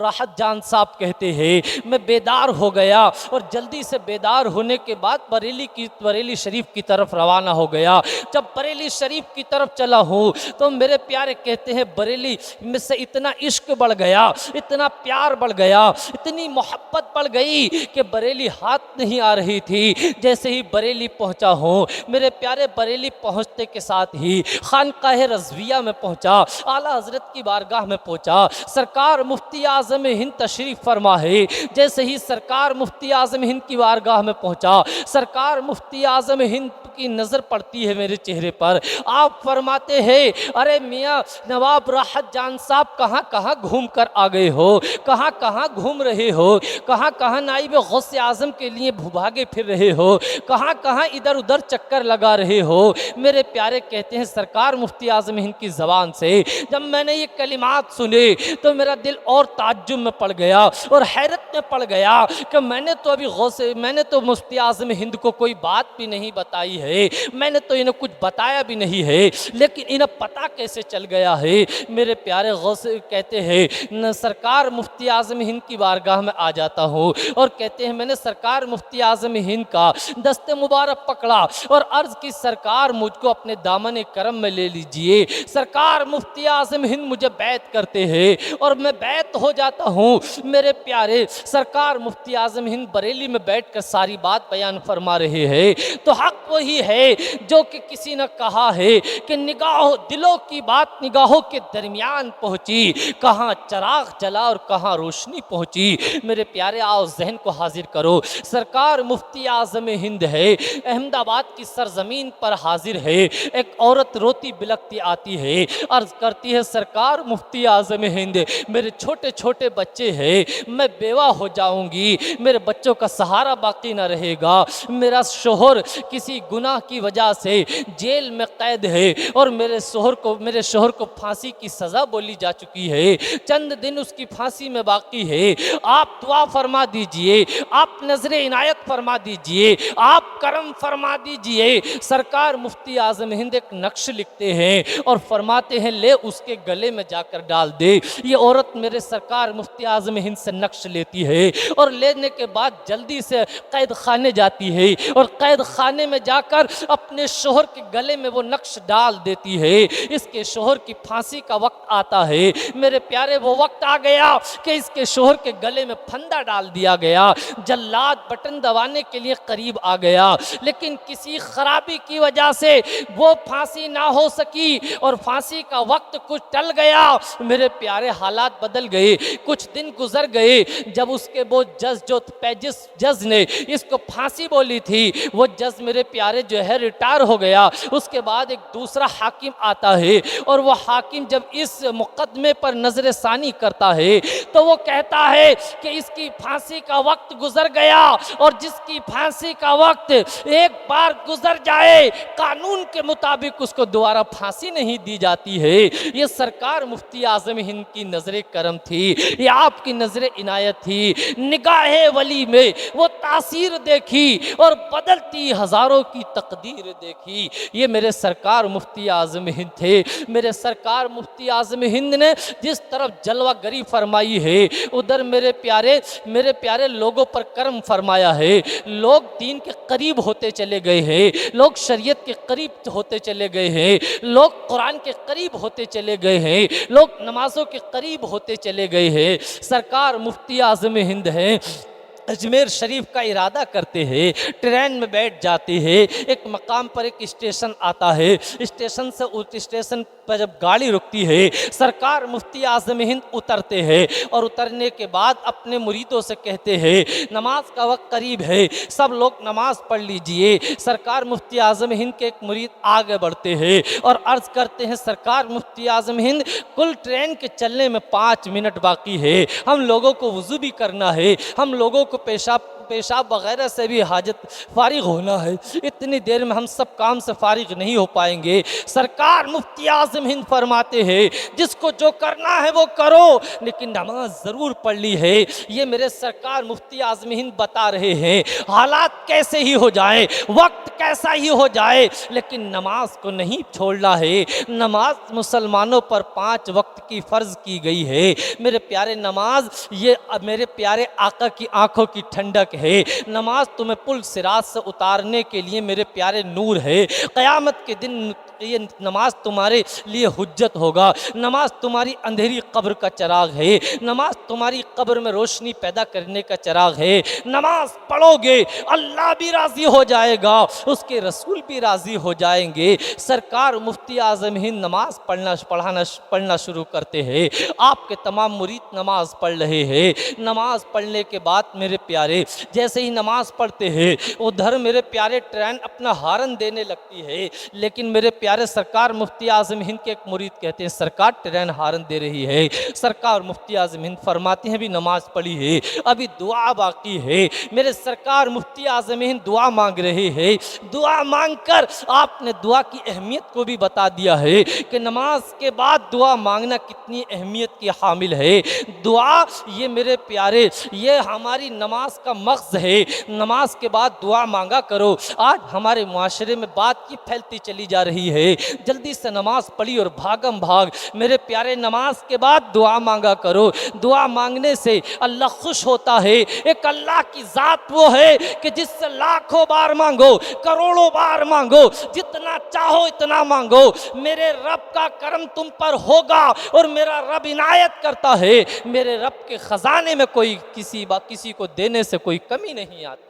राहत जान साहब कहते हैं, मैं बेदार हो गया और जल्दी से बेदार होने के बाद बरेली शरीफ की तरफ रवाना हो गया। जब बरेली शरीफ की तरफ चला हूँ तो मेरे प्यारे कहते हैं बरेली में से इतना इश्क बढ़ गया, इतना प्यार बढ़ गया, इतनी मोहब्बत बढ़ गई कि बरेली हाथ नहीं आ रही थी। जैसे ही बरेली पहुंचा हूँ, मेरे प्यारे बरेली पहुंचते के साथ ही खानकाह रज़विया में पहुंचा, आला हजरत की बारगाह में पहुंचा। सरकार मुफ्ती आज़म हिंद तशरीफ़ फरमा है। जैसे ही सरकार मुफ्ती आज़म हिंद की बारगाह में पहुंचा, सरकार मुफ्ती आज़म हिंद की नज़र पड़ती है मेरे चेहरे पर। आप फरमाते हैं, अरे मियाँ नवाब राहत जान साहब कहाँ कहाँ घूम कर आ गए हो, कहाँ कहाँ घूम रहे हो, कहाँ कहाँ नाइब गौसे आज़म के लिए भूभागे फिर रहे हो, कहाँ कहाँ इधर उधर चक्कर लगा रहे हो। मेरे प्यारे कहते हैं सरकार मुफ्ती आज़म हिंद की ज़बान से जब मैंने ये कलिमात सुने तो मेरा दिल और ताज्जुब में पड़ गया और हैरत में पड़ गया कि मैंने तो मुफ्ती आज़म हिंद को कोई बात भी नहीं बताई है, मैंने तो इन्हें कुछ बताया भी नहीं है, लेकिन इन्हें पता कैसे चल गया है। मेरे प्यारे गौसे कहते हैं सरकार मुफ्ती आज़म हिंद की बारगाह में आ जाता हूँ और कहते हैं मैंने सरकार मुफ्ती आज़म हिंद का दस्ते मुबारक पकड़ा और अर्ज़ की सरकार मुझको अपने दामन करम में ले लीजिए। सरकार मुफ्ती आज़म हिंद मुझे बैत करते हैं और मैं बैत हो जाता हूँ। मेरे प्यारे सरकार मुफ्ती आज़म हिंद बरेली में बैठ कर सारी बात बयान फरमा रहे हैं। तो हक वही है जो कि किसी ने कहा है कि निगाहों दिलों की बात निगाहों के दरमियान पहुँची, कहाँ चराग जला और कहाँ रोशनी पहुँची। मेरे प्यारे आओ जहन को हाजिर करो, सरकार मुफ्ती आज़म हिंद है, अहमदाबाद की सरजमीन पर हाजिर है। एक औरत रोती बिलखती आती है, अर्ज करती है सरकार मुफ्ती आज़म हिंद मेरे छोटे छोटे बच्चे हैं, मैं बेवा हो जाऊंगी, मेरे बच्चों का सहारा बाकी ना रहेगा, मेरा शोहर किसी गुनाह की वजह से जेल में कैद है और मेरे शोहर को फांसी की सज़ा बोली जा चुकी है, चंद दिन उसकी फांसी में बाकी है। आप दुआ फरमा दीजिए, आप नजर इनायत फरमा दीजिए, आप करम फरमा दीजिए। सरकार मुफ्ती आज़म हिंद एक नक्श लिखते हैं और फरमाते हैं ले उसके गले में जाकर डाल दे। ये औरत मेरे सरकार मुफ्ती आज़म हिंद से नक्श लेती है और लेने के बाद जल्दी से कैद खाने जाती है और कैद खाने में जाकर अपने शोहर के गले में वो नक्श डाल देती है। इसके शोहर की फांसी का वक्त आता है। मेरे प्यारे वो वक्त आ गया कि इसके शोहर के गले में फंदा डाल दिया गया। जल्लाद बटन दबाने के लिए करीब आ गया, लेकिन किसी खराबी की वजह से वो फांसी ना हो सकी और फांसी का वक्त कुछ टल गया। मेरे प्यारे हालात बदल गए, कुछ दिन गुजर गए। जब उसके वो जज ने इसको फांसी बोली थी, वो जज मेरे प्यारे जो है रिटायर हो गया। उसके बाद एक दूसरा हाकिम आता है और वो हाकिम जब इस मुकदमे पर नजर सानी करता है तो वो कहता है कि इसकी फांसी का वक्त गुजर गया और जिसकी फांसी का वक्त एक बार गुजर जाए कानून के मुताबिक उसको दोबारा फांसी नहीं दी जाती है। ये सरकार मुफ्ती आज़म हिंद की नजर करम थी, ये आपकी नजर इनायत थी। निगाहे वली में वो तासीर देखी और बदलती हजारों की तकदीर देखी। ये मेरे सरकार मुफ्ती आज़म हिंद थे। मेरे सरकार मुफ्ती आज़म हिंद ने जिस तरफ जलवागरी फरमाई है उधर मेरे प्यारे लोगों पर कर्म फरमाया है। लोग दीन के करीब होते चले गए हैं, लोग शरीयत के करीब होते चले गए हैं, लोग कुरान के करीब होते चले गए हैं, लोग नमाजों के करीब होते चले गए हैं। सरकार मुफ्ती आज़म हिंद हैं, अजमेर शरीफ का इरादा करते हैं, ट्रेन में बैठ जाते हैं। एक मकाम पर एक स्टेशन आता है, स्टेशन से उस स्टेशन पर जब गाड़ी रुकती है सरकार मुफ्ती आज़म हिंद उतरते हैं और उतरने के बाद अपने मुरीदों से कहते हैं नमाज का वक्त करीब है, सब लोग नमाज पढ़ लीजिए। सरकार मुफ्ती आज़म हिंद के एक मुरीद आगे बढ़ते हैं और अर्ज़ करते हैं सरकार मुफ्ती आज़म हिंद कुल ट्रेन के चलने में 5 मिनट बाकी है, हम लोगों को वज़ू भी करना है, हम लोगों को पेशाब पेशाब वगैरह से भी हाजत फारिग होना है, इतनी देर में हम सब काम से फारिग नहीं हो पाएंगे। सरकार मुफ्ती आज़म हिंद फरमाते हैं जिसको जो करना है वो करो, लेकिन नमाज ज़रूर पढ़ ली है। ये मेरे सरकार मुफ्ती आज़म हिंद बता रहे हैं, हालात कैसे ही हो जाए, वक्त कैसा ही हो जाए, लेकिन नमाज को नहीं छोड़ना है। नमाज मुसलमानों पर 5 वक्त की फ़र्ज की गई है। मेरे प्यारे, नमाज ये मेरे प्यारे आका की आंखों की ठंडक है। नमाज तुम्हें पुल सिरात से उतारने के लिए मेरे प्यारे नूर है। क़यामत के दिन ये नमाज तुम्हारे लिए हुज्जत होगा। नमाज तुम्हारी अंधेरी कब्र का चिराग है। नमाज तुम्हारी कब्र में रोशनी पैदा करने का चिराग है। नमाज पढ़ोगे अल्लाह भी राज़ी हो जाएगा, उसके रसूल भी राज़ी हो जाएंगे। सरकार मुफ्ती आज़म हिंद नमाज पढ़ना शुरू करते हैं। आपके तमाम मुरीद नमाज पढ़ रहे हैं। नमाज पढ़ने के बाद मेरे प्यारे, जैसे ही नमाज पढ़ते हैं उधर मेरे प्यारे ट्रेन अपना हारन देने लगती है। लेकिन मेरे प्यारे सरकार मुफ्ती आज़म हिंद के एक मुरीद कहते हैं सरकार ट्रेन हारन दे रही है। सरकार मुफ्ती आज़म हिंद फरमाते हैं अभी नमाज पढ़ी है, अभी दुआ बाकी है। मेरे सरकार मुफ्ती आज़म हिंद दुआ मांग रहे हैं। दुआ मांगकर आपने दुआ की अहमियत को भी बता दिया है कि नमाज के बाद दुआ मांगना कितनी अहमियत की हामिल है। दुआ ये मेरे प्यारे, ये हमारी नमाज का मग़ज़ है। नमाज के बाद दुआ मांगा करो। आज हमारे मुआशरे में बात की फैलती चली जा रही है, जल्दी से नमाज पढ़ी और भागम भाग। मेरे प्यारे, नमाज के बाद दुआ मांगा करो। दुआ मांगने से अल्लाह खुश होता है। एक अल्लाह की ज़ात वो है कि जिससे लाखों बार मांगो, करोड़ों बार मांगो, जितना चाहो इतना मांगो, मेरे रब का करम तुम पर होगा और मेरा रब इनायत करता है। मेरे रब के ख़जाने में कोई किसी को देने से कोई कमी नहीं आती।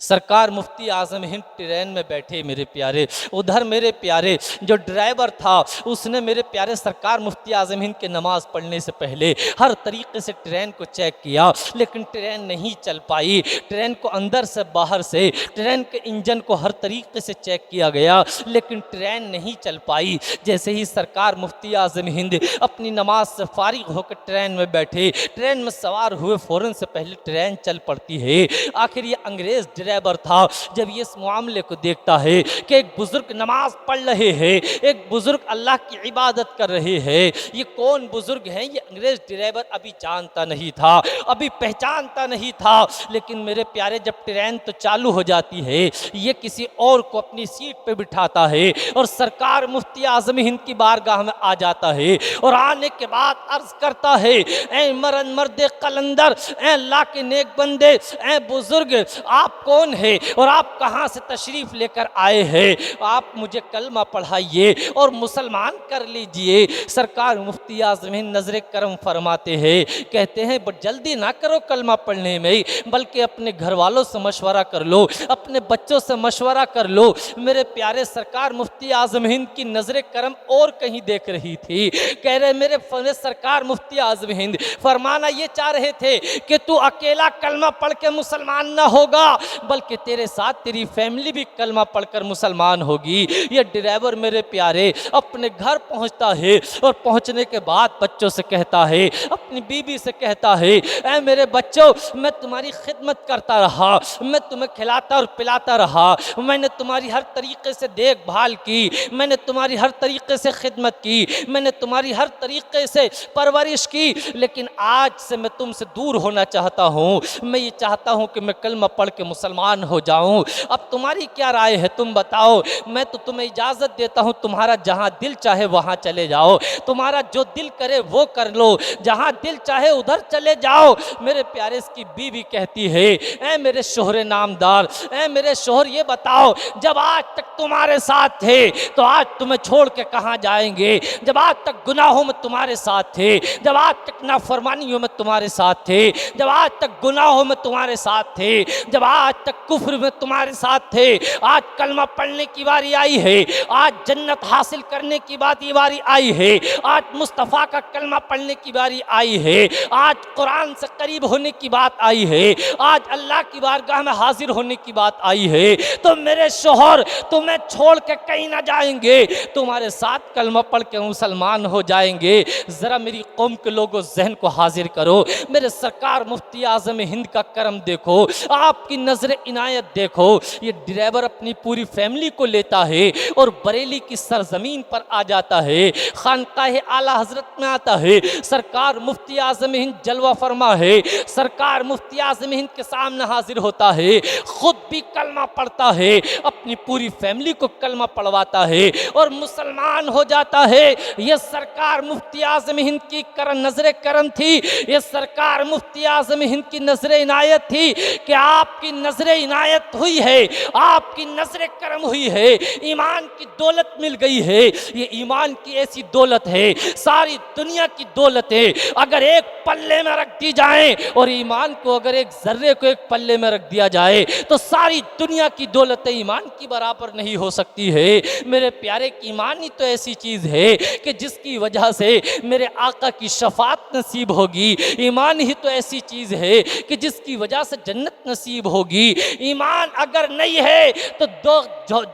सरकार मुफ्ती आज़म हिंद ट्रेन में बैठे मेरे प्यारे, उधर मेरे प्यारे जो ड्राइवर था उसने मेरे प्यारे सरकार मुफ्ती आज़म हिंद के नमाज़ पढ़ने से पहले हर तरीके से ट्रेन को चेक किया, लेकिन ट्रेन नहीं चल पाई। ट्रेन को अंदर से बाहर से, ट्रेन के इंजन को हर तरीके से चेक किया गया, लेकिन ट्रेन नहीं चल पाई। जैसे ही सरकार मुफ्ती आज़म हिंद अपनी नमाज से फारिग होकर ट्रेन में बैठे, ट्रेन में सवार हुए फ़ौरन से पहले ट्रेन चल पड़ती है। आखिर ये अंग्रेज़ ड्राइवर था, जब ये इस मामले को देखता है कि एक बुजुर्ग नमाज पढ़ रहे हैं, एक बुजुर्ग अल्लाह की इबादत कर रहे हैं, ये कौन बुजुर्ग हैं ये अंग्रेज ड्राइवर अभी जानता नहीं था, अभी पहचानता नहीं था। लेकिन मेरे प्यारे, जब ट्रेन तो चालू हो जाती है, ये किसी और को अपनी सीट पे बिठाता है और सरकार मुफ्ती आज़म हिंद की बारगाह में आ जाता है और आने के बाद अर्ज करता है, ऐ मर्द कलंदर, ऐ अल्लाह के नेक बंदे, ऐ बुजुर्ग, आप कौन है और आप कहाँ से तशरीफ़ लेकर आए हैं? आप मुझे कलमा पढ़ाइए और मुसलमान कर लीजिए। सरकार मुफ्ती आज़म हिंद नज़र करम फरमाते हैं, कहते हैं बट जल्दी ना करो कलमा पढ़ने में, बल्कि अपने घर वालों से मशवरा कर लो, अपने बच्चों से मशवरा कर लो। मेरे प्यारे, सरकार मुफ्ती आज़म हिंद की नज़र करम और कहीं देख रही थी। कह रहे मेरे सरकार मुफ्ती आज़म हिंद फरमाना ये चाह रहे थे कि तू अकेला कलमा पढ़ के मुसलमान ना होगा, बल्कि तेरे साथ तेरी फैमिली भी कलमा पढ़कर मुसलमान होगी। ये ड्राइवर मेरे प्यारे अपने घर पहुंचता है और पहुंचने के बाद बच्चों से कहता है, अपनी बीबी से कहता है, ऐ मेरे बच्चों, मैं तुम्हारी खिदमत करता रहा, मैं तुम्हें खिलाता और पिलाता रहा, मैंने तुम्हारी हर तरीके से देखभाल की, मैंने तुम्हारी हर तरीके से खिदमत की, मैंने तुम्हारी हर तरीके से परवरिश की, लेकिन आज से मैं तुमसे दूर होना चाहता हूँ। मैं ये चाहता हूँ कि मैं कलमा पढ़ के मुसलमान हो जाऊं। अब तुम्हारी क्या राय है, तुम बताओ। मैं तो तुम्हें इजाज़त देता हूं, तुम्हारा जहां दिल चाहे वहां चले जाओ, तुम्हारा जो दिल करे वो कर लो, जहां दिल चाहे उधर चले जाओ। मेरे प्यारे, इसकी बीवी कहती है, ऐ मेरे शोहरे नामदार, ऐ मेरे शोहर, ये बताओ, जब आज तक तुम्हारे साथ थे तो आज तुम्हें छोड़ के कहाँ जाएंगे? जब आज तक गुनाहों में तुम्हारे साथ थे, जब आज तक नाफरमानियों में तुम्हारे साथ थे, जब आज तक गुनाहों में तुम्हारे साथ थे, जब आज तक कुफ्र में तुम्हारे साथ थे, आज कलमा पढ़ने की बारी आई है, आज जन्नत हासिल करने की बारी आई है, आज मुस्तफ़ा का कलमा पढ़ने की बारी आई है, आज कुरान से करीब होने की बात आई है, आज अल्लाह की बारगाह में हाजिर होने की बात आई है। तो मेरे शोहर तुम्हें छोड़ के कहीं ना जाएंगे, तुम्हारे साथ कलमा पढ़ के मुसलमान हो जाएंगे। ज़रा मेरी कौम के लोगों जहन को हाजिर करो, मेरे सरकार मुफ्ती आज़म हिंद का करम देखो, आपकी नजर इनायत देखो। ये ड्राइवर अपनी पूरी फैमिली को लेता है और बरेली की सरजमीन पर आ जाता है, खानकाह आला हजरत में आता है, सरकार मुफ्ती आज़म हिंद जलवा फरमा है, सरकार मुफ्ती आज़म हिंद के सामने हाजिर होता है, खुद भी कलमा पढ़ता है, अपनी पूरी फैमिली को कलमा पढ़वाता है और मुसलमान हो जाता है। ये सरकार मुफ्ती आज़म हिंद की नजर करम थी, ये सरकार मुफ्ती आज़म हिंद की नजर इनायत थी कि आपकी नजर इनायत हुई है, आपकी नजर करम हुई है, ईमान की दौलत मिल गई है। ये ईमान की ऐसी दौलत है, सारी दुनिया की दौलत है, अगर एक पल्ले में रख दी जाए, और ईमान को अगर एक जर्रे को एक पल्ले में रख दिया जाए तो सारी दुनिया की दौलत ईमान की बराबर नहीं हो सकती है। मेरे प्यारे की ईमान ही तो ऐसी चीज़ है कि जिसकी वजह से मेरे आका की शफात नसीब होगी, ईमान ही तो ऐसी चीज़ है कि जिसकी वजह से जन्नत नसीब होगी। ईमान अगर नहीं है तो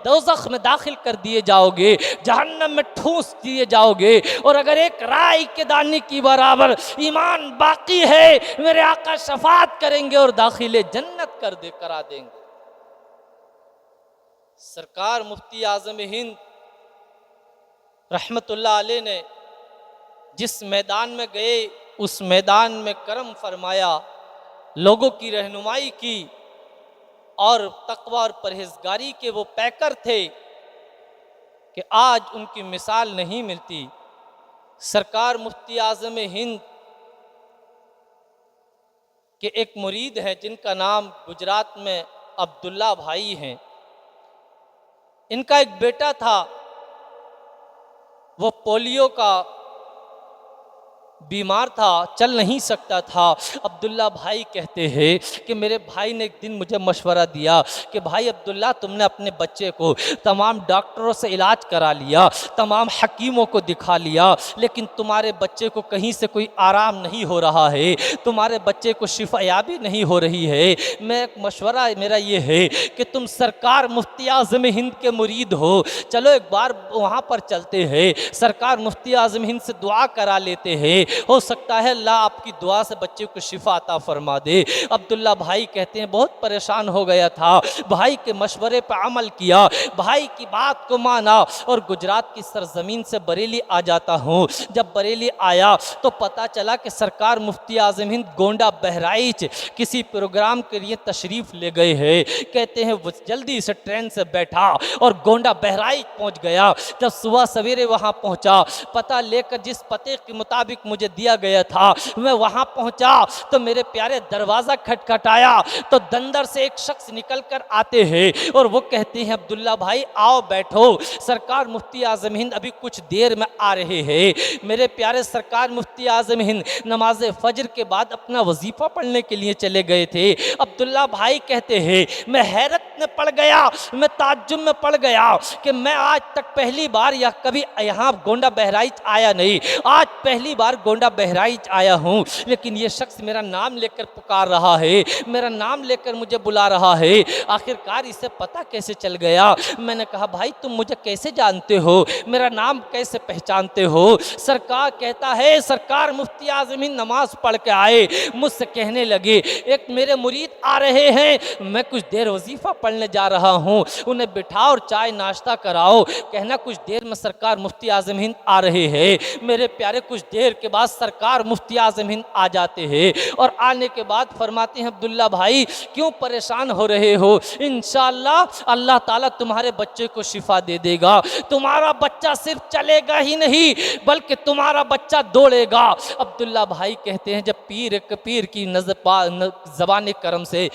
दोज़ख में दाखिल कर दिए जाओगे, जहन्नम में ठूस दिए जाओगे, और अगर एक राई के दाने की बराबर ईमान बाकी है, मेरे आका शफात करेंगे और दाखिले जन्नत करा देंगे। सरकार मुफ्ती आज़म हिंद रहमतुल्लाह अलैह ने जिस मैदान में गए, उस मैदान में करम फरमाया, लोगों की रहनुमाई की, और तकवा और परहेजगारी के वो पैकर थे कि आज उनकी मिसाल नहीं मिलती। सरकार मुफ्ती आज़म हिंद के एक मुरीद हैं जिनका नाम गुजरात में अब्दुल्ला भाई हैं। इनका एक बेटा था, वो पोलियो का बीमार था, चल नहीं सकता था। अब्दुल्ला भाई कहते हैं कि मेरे भाई ने एक दिन मुझे मशवरा दिया कि भाई अब्दुल्ला, तुमने अपने बच्चे को तमाम डॉक्टरों से इलाज करा लिया, तमाम हकीमों को दिखा लिया, लेकिन तुम्हारे बच्चे को कहीं से कोई आराम नहीं हो रहा है, तुम्हारे बच्चे को शिफायाबी नहीं हो रही है। मैं एक मशवरा मेरा ये है कि तुम सरकार मुफ्ती आज़म हिंद के मुरीद हो, चलो एक बार वहाँ पर चलते हैं, सरकार मुफ्ती आज़म हिंद से दुआ करा लेते हैं, हो सकता है अल्लाह आपकी दुआ से बच्चे को शिफा अता फरमा दे। अब्दुल्ला भाई कहते हैं बहुत परेशान हो गया था, भाई के मशवरे पर अमल किया, भाई की बात को माना और गुजरात की सरजमीन से बरेली आ जाता हूँ। जब बरेली आया तो पता चला कि सरकार मुफ्ती आज़म हिंद गोंडा बहराइच किसी प्रोग्राम के लिए तशरीफ़ ले गए हैं। कहते हैं वो जल्दी से ट्रेन से बैठा और गोंडा बहराइच पहुँच गया। जब सुबह सवेरे वहाँ पहुँचा, पता लेकर जिस पते के मुताबिक मुझे दिया गया था, मैं वहां पहुंचा तो मेरे प्यारे दरवाजा खटखटाया तो दंदर से एक शख्स निकल कर आते हैं और वो कहते हैं अब्दुल्ला भाई आओ बैठो, सरकार मुफ्ती आज़म हिंद अभी कुछ देर में आ रहे हैं। मेरे प्यारे सरकार मुफ्ती आज़म हिंद नमाज फजर के बाद अपना वजीफा पढ़ने के लिए चले गए थे। अब्दुल्ला भाई कहते हैं मैं हैरत में पड़ गया, मैं ताज्जुब में पड़ गया कि मैं आज तक पहली बार या कभी यहाँ गोंडा बहराइच आया नहीं, आज पहली बार गोंडा बहराइच आया हूँ, लेकिन ये शख्स मेरा नाम लेकर पुकार रहा है, मेरा नाम लेकर मुझे बुला रहा है, आखिरकार इसे पता कैसे चल गया। मैंने कहा भाई तुम मुझे कैसे जानते हो, मेरा नाम कैसे पहचानते हो। सरकार कहता है सरकार मुफ्ती आज़म हिंद नमाज पढ़ के आए, मुझसे कहने लगे एक मेरे मुरीद आ रहे हैं, मैं कुछ देर वजीफा पढ़ने जा रहा हूँ, उन्हें बिठाओ और चाय नाश्ता कराओ। कहना कुछ देर में सरकार मुफ्ती आज़म हिंद आ रहे हैं। मेरे प्यारे कुछ देर के बाद सरकार मुफ्ती आज़म हिंद आ जाते हैं और आने के बाद फरमाते हैं अब्दुल्ला भाई क्यों परेशान हो रहे हो, इंशाअल्लाह अल्लाह ताला तुम्हारे बच्चे को शिफा दे देगा, तुम्हारा बच्चा सिर्फ चलेगा ही नहीं बल्कि तुम्हारा बच्चा दौड़ेगा। अब्दुल्ला भाई कहते हैं जब पीर की ज़बान करम से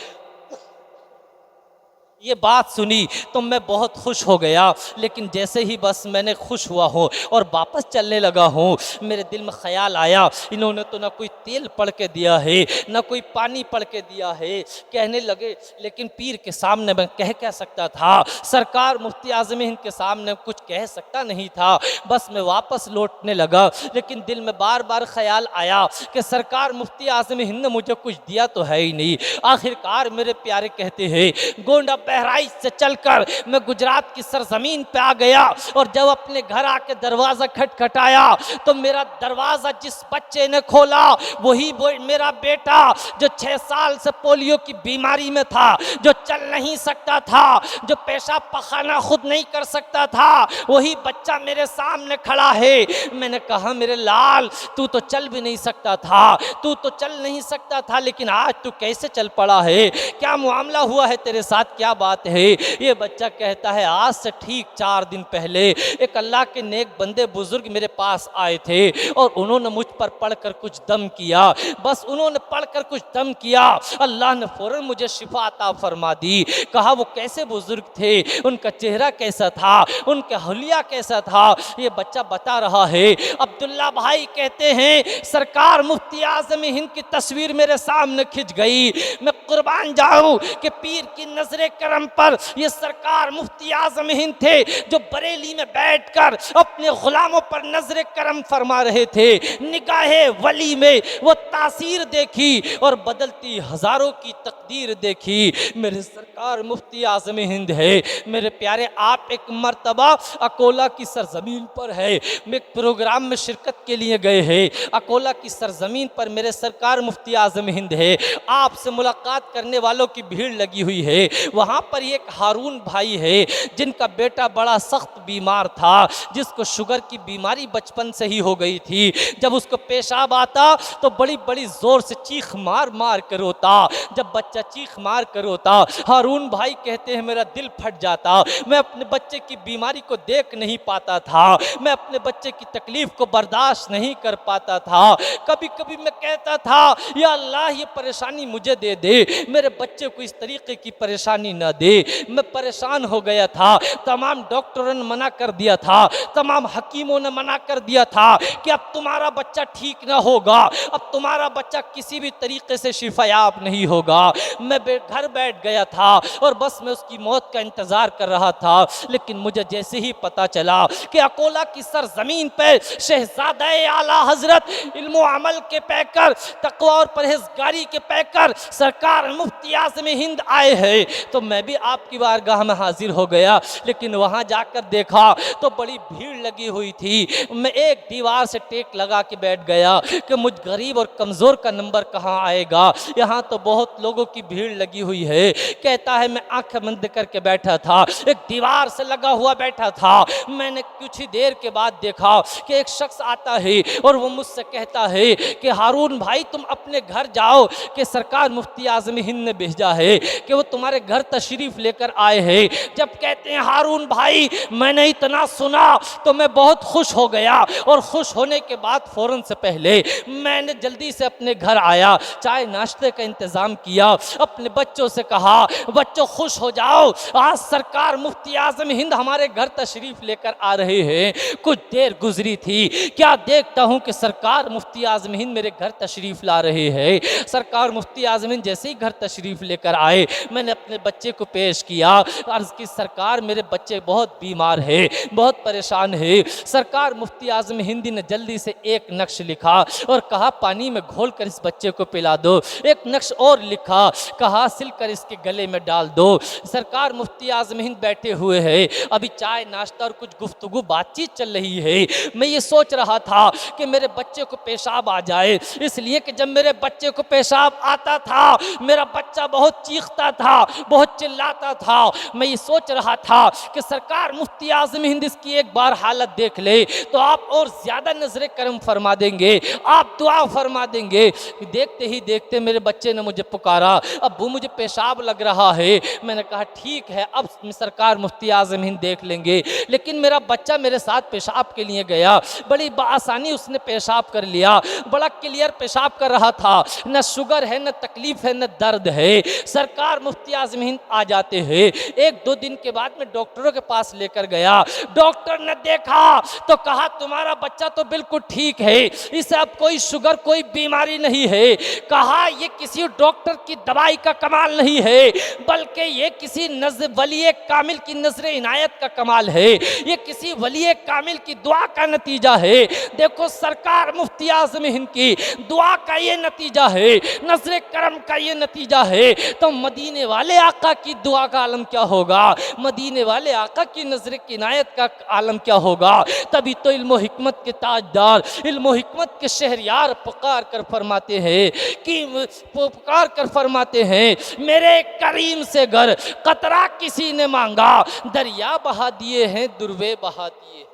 ये बात सुनी तो मैं बहुत खुश हो गया, लेकिन जैसे ही बस मैंने खुश हुआ हूँ और वापस चलने लगा हूँ, मेरे दिल में ख्याल आया इन्होंने तो ना कोई तेल पड़ के दिया है ना कोई पानी पड़ के दिया है। कहने लगे लेकिन पीर के सामने मैं कह क्या सकता था, सरकार मुफ्ती आज़म हिंद के सामने कुछ कह सकता नहीं था। बस मैं वापस लौटने लगा, लेकिन दिल में बार बार ख्याल आया कि सरकार मुफ्ती आज़म हिंद ने मुझे कुछ दिया तो है ही नहीं। आखिरकार मेरे प्यारे कहते हैं गोंडा बहराइच से चलकर मैं गुजरात की सरजमीन पे आ गया, और जब अपने घर आके दरवाज़ा खटखटाया तो मेरा दरवाज़ा जिस बच्चे ने खोला वही मेरा बेटा, जो 6 साल से पोलियो की बीमारी में था, जो चल नहीं सकता था, जो पेशाब पखाना खुद नहीं कर सकता था, वही बच्चा मेरे सामने खड़ा है। मैंने कहा मेरे लाल तू तो चल भी नहीं सकता था, तू तो चल नहीं सकता था, लेकिन आज तू कैसे चल पड़ा है, क्या मामला हुआ है तेरे साथ, क्या बात है। ये बच्चा कहता है आज से ठीक 4 दिन पहले एक अल्लाह के नेक बंदे बुजुर्ग मेरे पास आए थे और उन्होंने मुझ पर पढ़कर कुछ दम किया, बस उन्होंने पढ़कर कुछ दम किया, अल्लाह ने फौरन मुझे शिफा अता फरमा दी। कहा वो कैसे बुजुर्ग थे, उनका चेहरा कैसा था, उनका हुलिया कैसा था, ये बच्चा बता रहा है। अब्दुल्ला भाई कहते हैं सरकार मुफ्ती आज़म हिंद की तस्वीर मेरे सामने खिंच गई। मैं कुर्बान जाऊं कि पीर की नजरे करम पर ये सरकार मुफ्ती आज़म हिंद थे जो बरेली में बैठकर अपने गुलामों पर नजरे करम फरमा रहे थे। निगाहे वली में वो तासीर देखी और बदलती हजारों की तकदीर देखी। मेरे सरकार मुफ्ती आज़म हिंद है। मेरे प्यारे आप एक मर्तबा अकोला की सरजमीन पर है, मैं एक प्रोग्राम में शिरकत के लिए गए हैं। अकोला की सरजमीन पर मेरे सरकार मुफ्ती आज़म हिंद है, आपसे मुलाकात करने वालों की भीड़ लगी हुई है। वहाँ पर एक हारून भाई है जिनका बेटा बड़ा सख्त बीमार था, जिसको शुगर की बीमारी बचपन से ही हो गई थी। जब उसको पेशाब आता तो बड़ी बड़ी ज़ोर से चीख मार मार कर रोता। जब बच्चा चीख मार कर रोता, हारून भाई कहते हैं मेरा दिल फट जाता। मैं अपने बच्चे की बीमारी को देख नहीं पाता था, मैं अपने बच्चे की तकलीफ़ को बर्दाश्त नहीं कर पाता था। कभी कभी मैं कहता था या अल्लाह ये परेशानी मुझे दे दे, मेरे बच्चे को इस तरीके की परेशानी ना दे। मैं परेशान हो गया था। तमाम डॉक्टरों ने मना कर दिया था, तमाम हकीमों ने मना कर दिया था कि अब तुम्हारा बच्चा ठीक ना होगा, अब तुम्हारा बच्चा किसी भी तरीके से शिफायाब नहीं होगा। मैं घर बैठ गया था और बस मैं उसकी मौत का इंतज़ार कर रहा था। लेकिन मुझे जैसे ही पता चला कि अकोला की सरजमीन पर शहजादा आला हजरत इल्म अमल के पैकर, तकवा और परहेजगारी के पैकर सरकार मुफ्ती आज़म हिंद आए हैं, तो मैं भी आपकी बारगाह में हाजिर हो गया। लेकिन वहाँ जाकर देखा तो बड़ी भीड़ लगी हुई थी। मैं एक दीवार से टेक लगा के बैठ गया कि मुझ गरीब और कमज़ोर का नंबर कहाँ आएगा, यहाँ तो बहुत लोगों की भीड़ लगी हुई है। कहता है मैं आंखें बंद करके बैठा था, एक दीवार से लगा हुआ बैठा था। मैंने कुछ ही देर के बाद देखा कि एक शख्स आता है और वो मुझसे कहता है कि हारून भाई तुम अपने घर जाओ कि सरकार मुफ्ती आज़म हिंद ने भेजा है कि वो तुम्हारे घर तशरीफ़ लेकर आए हैं। जब कहते हैं हारून भाई मैंने इतना सुना तो मैं बहुत खुश हो गया, और खुश होने के बाद फ़ौरन से पहले मैंने जल्दी से अपने घर आया, चाय नाश्ते का इंतज़ाम किया, अपने बच्चों से कहा बच्चों खुश हो जाओ, आज सरकार मुफ्ती आज़म हिंद हमारे घर तशरीफ़ लेकर आ रहे हैं। कुछ देर गुजरी थी, क्या देखता हूँ कि सरकार मुफ्ती आज़म हिंद मेरे घर तशरीफ़ ला रहे हैं। सरकार मुफ्ती आज़म हिंद जैसे ही घर तशरीफ़ लेकर आए, मैंने अपने बच्चे को पेश किया, अर्ज़ की सरकार मेरे बच्चे बहुत बीमार है, बहुत परेशान है। सरकार मुफ्ती आज़म हिंदी ने जल्दी से एक नक्श लिखा और कहा पानी में घोल कर इस बच्चे को पिला दो। एक नक्श और लिखा, कहा सिल कर इसके गले में डाल दो। सरकार मुफ्ती आज़म हिंद बैठे हुए हैं, अभी चाय नाश्ता और कुछ गुफ्तगू बातचीत चल रही है। मैं ये सोच रहा था कि मेरे बच्चे को पेशाब आ जाए, इसलिए कि जब मेरे बच्चे को पेशाब आता था मेरा बच्चा बहुत चीखता था, बहुत चिल्लाता था। मैं ये सोच रहा था कि सरकार मुफ्ती आज़म हिंद इसकी एक बार हालत देख ले तो आप और ज़्यादा नजरे करम फरमा देंगे, आप दुआ फरमा देंगे। देखते ही देखते मेरे बच्चे ने मुझे पुकारा, अब्बू मुझे पेशाब लग रहा है। मैंने कहा ठीक है अब सरकार मुफ्ती आज़म हिंद देख लेंगे। लेकिन मेरा बच्चा मेरे साथ पेशाब के लिए गया, बड़ी आसानी उसने पेशाब कर लिया, बड़ा क्लियर पेशाब कर रहा था, न शुगर है न तकलीफ है न दर्द है। सरकार मुफ्ती आज़म हिंद आ जाते हैं। एक दो दिन के बाद में डॉक्टरों के पास लेकर गया, डॉक्टर ने देखा तो कहा तुम्हारा बच्चा तो बिल्कुल ठीक है, इसे अब कोई शुगर कोई बीमारी नहीं है। कहा ये किसी डॉक्टर की दवाई का कमाल नहीं है, बल्कि ये किसी वली कामिल की नजर इनायत का कमाल है, ये किसी वली कामिल की दुआ का नतीजा है। देखो सरकार मुफ्ती आज़म हिंद की दुआ का ये नतीजा है, नजर करम का ये नतीजा है। तो मदीने वाले आका की दुआ का आलम क्या होगा, मदीने वाले आका की नजर इनायत का आलम क्या होगा। तभी तो इल्म हिकमत के ताजदार, इल्म हिकमत के शहरियार पुकार कर फरमाते हैं कि पुकार कर फरमाते हैं मेरे करीम से घर कतरा किसी ने मांगा, दरिया बहा दिए हैं दुर्वे बहा दिए।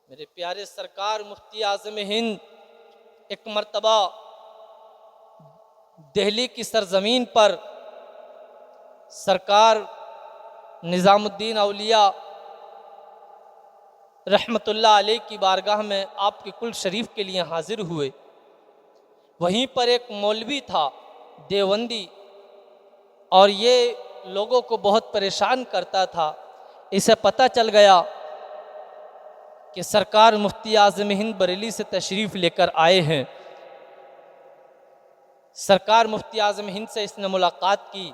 मेरे प्यारे सरकार मुफ्ती आज़म हिंद एक मर्तबा दिल्ली की सरजमीन पर सरकार निज़ामुद्दीन औलिया रहमतुल्लाह अलैह की बारगाह में आपके कुल शरीफ के लिए हाजिर हुए। वहीं पर एक मौलवी था देवबंदी, और ये लोगों को बहुत परेशान करता था। इसे पता चल गया कि सरकार मुफ्ती आज़म हिंद बरेली से तशरीफ़ लेकर आए हैं। सरकार मुफ्ती आज़म हिंद से इसने मुलाकात की,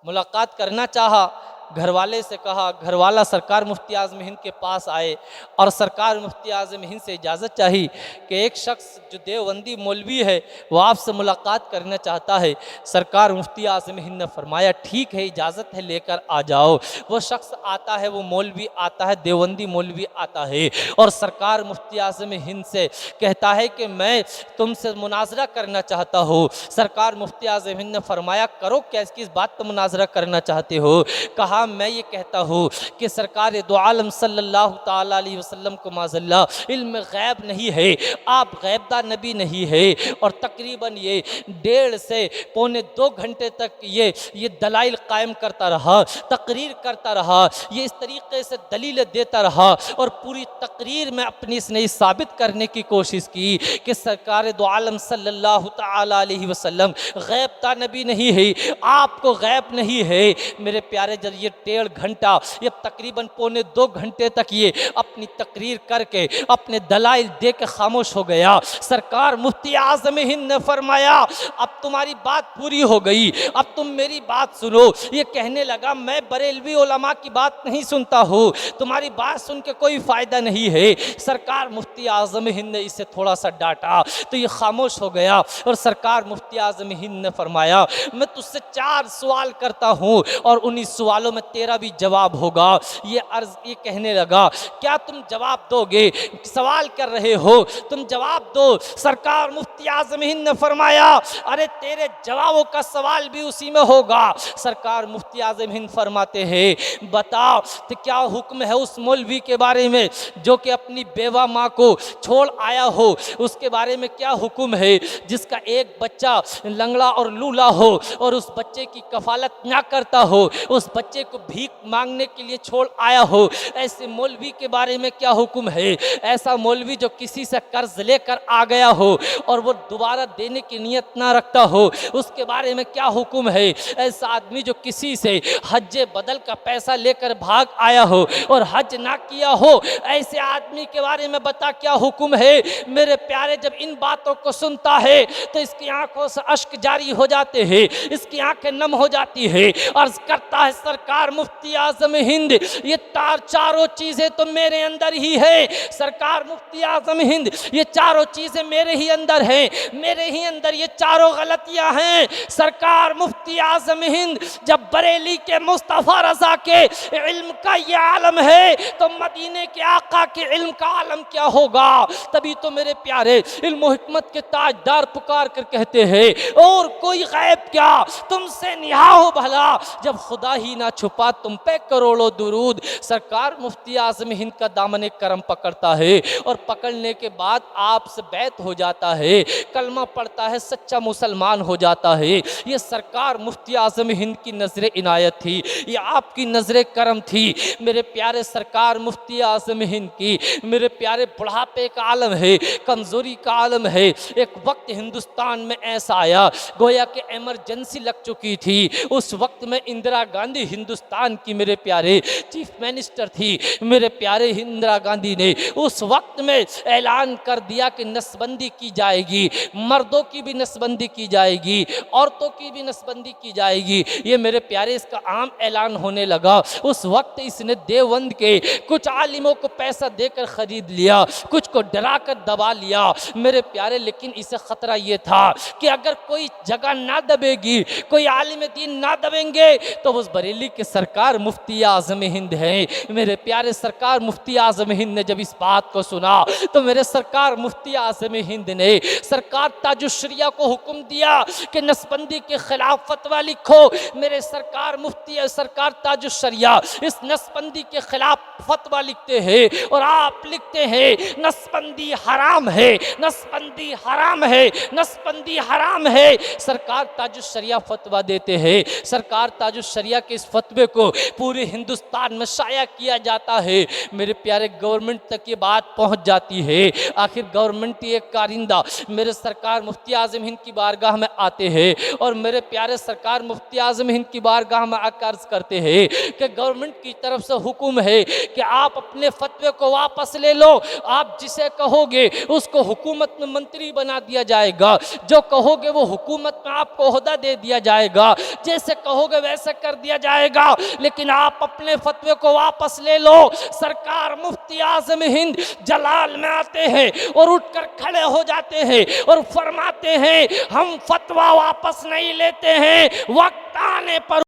मुलाकात करना चाहा, घरवाले से कहा, घरवाला सरकार मुफ्ती आज़म हिंद के पास आए और सरकार मुफ्ती आज़म हिंद से इजाज़त चाही कि एक शख्स जो देवबंदी मौलवी है वो आपसे मुलाकात करना चाहता है। सरकार मुफ्ती आज़म हिंद ने फरमाया ठीक है, इजाज़त है, लेकर आ जाओ। वो शख्स आता है, वो मौलवी आता है, देवबंदी मौलवी आता है और सरकार मुफ्ती आज़म हिंद से कहता है कि मैं तुमसे मुनाजरा करना चाहता हूँ। सरकार मुफ्ती आज़म हिंद ने फरमाया करो, क्या किस बात पर मुनाजरा करना चाहते हो। कहा मैं ये कहता हूँ कि सरकार दो आलम सल्लल्लाहु ताला अलैहि वसल्लम को माज़ल्ला इल्म गैब नहीं है, आप गैबदा नबी नहीं है, और तकरीबन ये 1.5 से पौने 2 घंटे तक ये दलाइल कायम करता रहा, तकरीर करता रहा, ये इस तरीके से दलीलें देता रहा और पूरी तकरीर में अपनी इसने साबित करने की कोशिश की कि सरकार दो आलम सल्लल्लाहु ताला अलैहि वसल्लम गैबदा नबी नहीं है, आपको गैब नहीं है। मेरे प्यारे जब ये 1.5 घंटा, ये तकरीबन पौने 2 घंटे तक ये अपनी तकरीर करके अपने दलाइल दे के खामोश हो गया। सरकार मुफ्ती आज़म हिंद ने फरमाया अब तुम्हारी बात पूरी हो गई, अब तुम मेरी बात सुनो। ये कहने लगा मैं बरेलवी उलमा की बात नहीं सुनता हूँ, तुम्हारी बात सुन के कोई फ़ायदा नहीं है। सरकार मुफ्ती आज़म हिंद ने इसे थोड़ा सा डांटा तो ये खामोश हो गया और सरकार मुफ्ती आज़म हिंद ने फरमाया मैं तुझसे 4 सवाल करता हूँ और उन्हीं सवालों में तेरा भी जवाब होगा। ये कहने लगा क्या तुम जवाब दोगे, सवाल कर रहे हो, तुम जवाब दो। सरकार मुफ्ती आज़म हिंद ने फरमाया अरे तेरे जवाबों का सवाल भी उसी में होगा। सरकार मुफ्ती आज़म हिंद फरमाते हैं बताओ तो क्या हुक्म है उस मौलवी के बारे में जो कि अपनी बेवा माँ को छोड़ आया हो, उसके बारे में क्या हुक्म है जिसका एक बच्चा लंगड़ा और लूला हो और उस बच्चे की कफालत ना करता हो, उस बच्चे को भीख मांगने के लिए छोड़ आया हो। ऐसे मौलवी के बारे में क्या हुक्म है। ऐसा मौलवी जो किसी से कर्ज लेकर आ गया हो और वो दोबारा देने की नीयत ना रखता हो, उसके बारे में क्या हुक्म है। ऐसा आदमी जो किसी से हज बदल का पैसा लेकर भाग आया हो और हज ना किया हो, ऐसे आदमी के बारे में बता क्या हुक्म है। मेरे प्यारे जब इन बातों को सुनता है तो इसकी आंखों से अश्क जारी हो जाते हैं, इसकी आंखें नम हो जाती है। अर्ज करता है सरकार मुफ्ती आज़म हिंद ये चारों चीज़ें तो मेरे अंदर ही है। सरकार मुफ्ती आज़म हिंद ये चारों चीज़ें मेरे ही अंदर हैं, मेरे ही अंदर ये चारों गलतियां हैं। सरकार मुफ्ती आज़म हिंद जब बरेली के मुस्तफ़ा रज़ा के इल्म का ये आलम है तो मदीने के आका के इल्म का आलम क्या होगा। तभी तो मेरे प्यारे इल्म हिकमत के ताजदार पुकार कर कहते हैं और कोई गैब क्या तुमसे निहा हो भला जब खुदा ही ना छुपा तुम पे करोड़ों दुरूद। सरकार मुफ्ती आज़म हिंद का दामन करम पकड़ता है और पकड़ने के बाद आपसे बैत हो जाता है, कलमा पढ़ता है, सच्चा मुसलमान हो जाता है। ये सरकार मुफ्ती आज़म हिंद की नज़र इनायत थी, ये आपकी नज़र करम थी मेरे प्यारे सरकार मुफ्ती आज़म हिंद की। मेरे प्यारे बुढ़ापे का आलम है, कमज़ोरी का आलम है। एक वक्त हिंदुस्तान में ऐसा आया गोया कि एमरजेंसी लग चुकी थी। उस वक्त में इंदिरा गांधी हिंदुस्तान की मेरे प्यारे चीफ मिनिस्टर थी। मेरे प्यारे इंदिरा गांधी ने उस वक्त में ऐलान कर दिया कि नसबंदी की जाएगी, मर्दों की भी नसबंदी की जाएगी, औरतों की भी नसबंदी की जाएगी। ये मेरे प्यारे इसका आम ऐलान होने लगा। उस वक्त इसने देवबंद के कुछ आलिमों को पैसा देकर खरीद लिया, कुछ को डरा कर दबा लिया मेरे प्यारे। लेकिन इसे खतरा ये था कि अगर कोई जगह ना दबेगी, कोई आलिम दीन ना दबेंगे तो उस बरेली के सरकार मुफ्ती आज़म हिंद है। मेरे प्यारे सरकार मुफ्ती आज़म हिंद ने जब इस बात को सुना तो मेरे सरकार मुफ्ती आज़म हिंद ने सरकार ताजुश्शरिया को हुक्म दिया कि नसबंदी के खिलाफ फतवा लिखो। मेरे सरकार मुफ्ती सरकार ताजुश्शरिया इस नसबंदी के खिलाफ फतवा लिखते हैं और आप लिखते हैं नसबंदी हराम है, नसबंदी हराम है, नसबंदी हराम है। सरकार ताजुश्शरिया फतवा देते हैं। सरकार ताजुश्शरिया के इस फतवे को पूरे हिंदुस्तान में शाया किया जाता है। मेरे प्यारे गवर्नमेंट तक ये बात पहुंच जाती है। आखिर गवर्नमेंट एक कारिंदा मेरे सरकार मुफ्ती आज़म हिंद की बारगाह में आते हैं और मेरे प्यारे सरकार मुफ्ती आज़म हिंद की बारगाह में आकर अर्ज़ करते हैं कि गवर्नमेंट की तरफ से हुक्म है कि आप अपने फतवे को वापस ले लो। आप जिसे कहोगे उसको हुकूमत में मंत्री बना दिया जाएगा, जो कहोगे वो हुकूमत में आपको ओहदा दे दिया जाएगा, जैसे कहोगे वैसे कर दिया जाएगा, लेकिन आप अपने फतवे को वापस ले लो। सरकार मुफ्ती आज़म हिंद जलाल में आते हैं और उठकर खड़े हो जाते हैं और फरमाते हैं हम फतवा वापस नहीं लेते हैं, वक्त आने पर